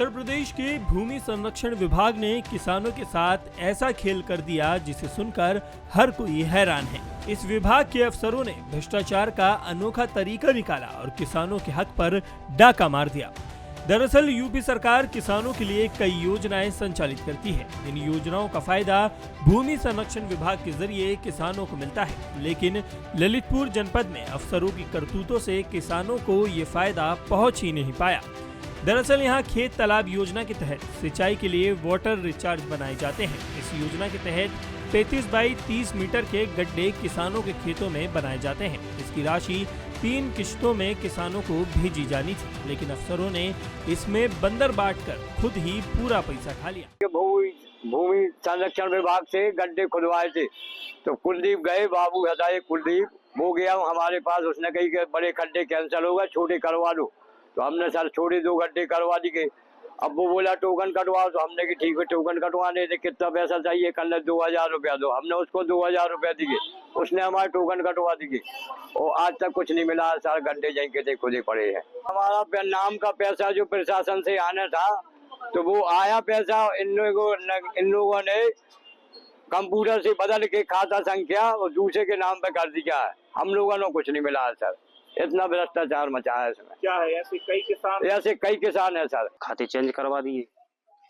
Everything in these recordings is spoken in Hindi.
उत्तर प्रदेश के भूमि संरक्षण विभाग ने किसानों के साथ ऐसा खेल कर दिया जिसे सुनकर हर कोई हैरान है। इस विभाग के अफसरों ने भ्रष्टाचार का अनोखा तरीका निकाला और किसानों के हक पर डाका मार दिया। दरअसल यूपी सरकार किसानों के लिए कई योजनाएं संचालित करती है। इन योजनाओं का फायदा भूमि संरक्षण विभाग के जरिए किसानों को मिलता है, लेकिन ललितपुर जनपद में अफसरों की करतूतों से किसानों को ये फायदा पहुंच ही नहीं पाया। दरअसल यहाँ खेत तालाब योजना के तहत सिंचाई के लिए वाटर रिचार्ज बनाए जाते हैं। इस योजना के तहत 35 बाई 30 मीटर के गड्ढे किसानों के खेतों में बनाए जाते हैं। इसकी राशि 3 किश्तों में किसानों को भेजी जानी थी, लेकिन अफसरों ने इसमें बंदर बांटकर खुद ही पूरा पैसा खा लिया। भूमि संरक्षण विभाग से गड्ढे खुदवाए थे तो कुलदीप गए, बाबू हटाए कुलदीप, वो गया हमारे पास, उसने कही कि बड़े गड्ढे कैंसिल होगा, छोटे करवा दो। तो हमने सर छोटे 2 गड्ढे करवा दिए। अब वो बोला टोकन कटवाओ, तो हमने कि ठीक है टोकन कटवाने थे, कितना पैसा चाहिए, कल 2000 रुपया दो। हमने उसको 2000 रुपया दिए, उसने हमारे टोकन कटवा दिए और आज तक कुछ नहीं मिला। सर गड्ढे जाए के खुदे पड़े हैं। हमारा नाम का पैसा जो प्रशासन से आना था तो वो आया पैसा, इन लोगों ने कंप्यूटर से बदल के खाता संख्या और दूसरे के नाम पे कर दिया है। हम लोगों ने कुछ नहीं मिला है सर, इतना भ्रष्टाचार मचा है इसमें। क्या है ऐसे कई किसान है सर। खाते चेंज करवा दिए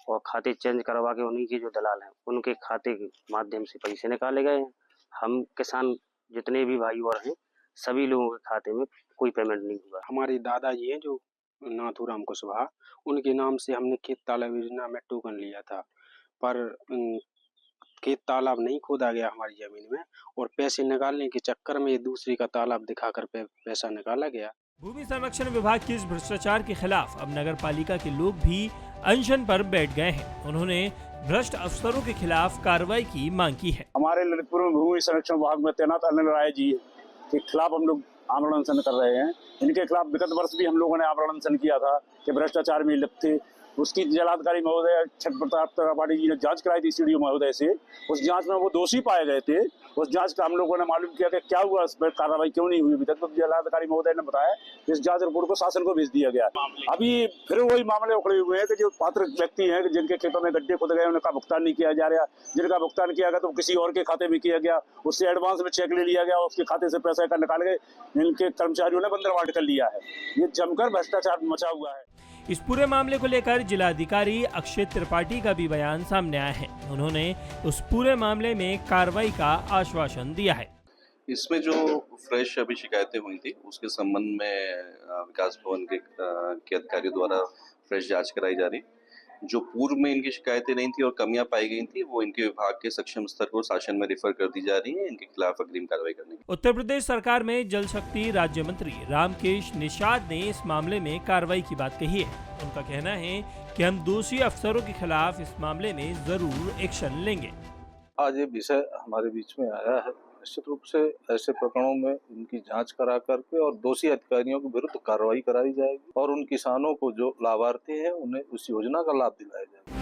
और खाते चेंज करवा के उन्हीं के जो दलाल हैं उनके खाते के माध्यम से पैसे निकाले गए हैं। हम किसान जितने भी भाई और हैं सभी लोगों के खाते में कोई पेमेंट नहीं हुआ। हमारे दादाजी हैं जो नाथूराम कुशवाहा, उनके नाम से हमने खेत तालाब योजना में टोकन लिया था, पर खेत तालाब नहीं खोदा गया हमारी जमीन में और पैसे निकालने के चक्कर में दूसरे का तालाब दिखाकर पैसा निकाला गया। भूमि संरक्षण विभाग के इस भ्रष्टाचार के खिलाफ अब नगर पालिका के लोग भी अनशन पर बैठ गए हैं। उन्होंने भ्रष्ट अफसरों के खिलाफ कार्रवाई की मांग की है। हमारे ललितपुर में भूमि संरक्षण विभाग में तैनात अनिल राय जी के खिलाफ हम लोग आमरण अनशन कर रहे हैं। इनके खिलाफ विगत वर्ष भी हम लोगों ने आमरण अनशन किया था कि भ्रष्टाचार में लिप्त थे। उसकी जिलाधिकारी महोदय छठ प्रताप त्रिपाठी जी ने जांच कराई थी सीडीओ महोदय से। उस जांच में वो दोषी पाए गए थे। उस जांच का हम लोगों ने मालूम किया कि क्या हुआ, इस पर कार्रवाई क्यों नहीं हुई अभी तक। तो जिलाधिकारी महोदय ने बताया इस जांच रिपोर्ट को शासन को भेज दिया गया। अभी फिर वही मामले उखड़े हुए हैं कि जो पात्र व्यक्ति हैं जिनके खेतों में गड्ढे खुद गए उनका भुगतान नहीं किया जा रहा। जिनका भुगतान किया गया तो किसी और के खाते में किया गया, उससे एडवांस में चेक ले लिया गया, उसके खाते से पैसा निकाल के इनके कर्मचारियों ने बंदरवाट कर लिया है। ये जमकर भ्रष्टाचार मचा हुआ है। इस पूरे मामले को लेकर जिलाधिकारी अक्षय त्रिपाठी का भी बयान सामने आया है। उन्होंने उस पूरे मामले में कार्रवाई का आश्वासन दिया है। इसमें जो फ्रेश अभी शिकायतें हुई थी उसके संबंध में विकास भवन के अधिकारियों द्वारा फ्रेश जांच कराई जा रही। जो पूर्व में इनकी शिकायतें नहीं थी और कमियां पाई गई थी वो इनके विभाग के सक्षम स्तर को शासन में रिफर कर दी जा रही है। इनके खिलाफ अग्रिम कार्रवाई करने की। उत्तर प्रदेश सरकार में जल शक्ति राज्य मंत्री रामकेश निषाद ने इस मामले में कार्रवाई की बात कही है। उनका कहना है कि हम दोषी अफसरों के खिलाफ इस मामले में जरूर एक्शन लेंगे। आज ये विषय हमारे बीच में आया है। निश्चित रूप से ऐसे प्रकरणों में इनकी जांच करा करके और दोषी अधिकारियों के विरुद्ध कार्रवाई कराई जाएगी और उन किसानों को जो लाभार्थी हैं उन्हें उस योजना का लाभ दिलाया जाएगा।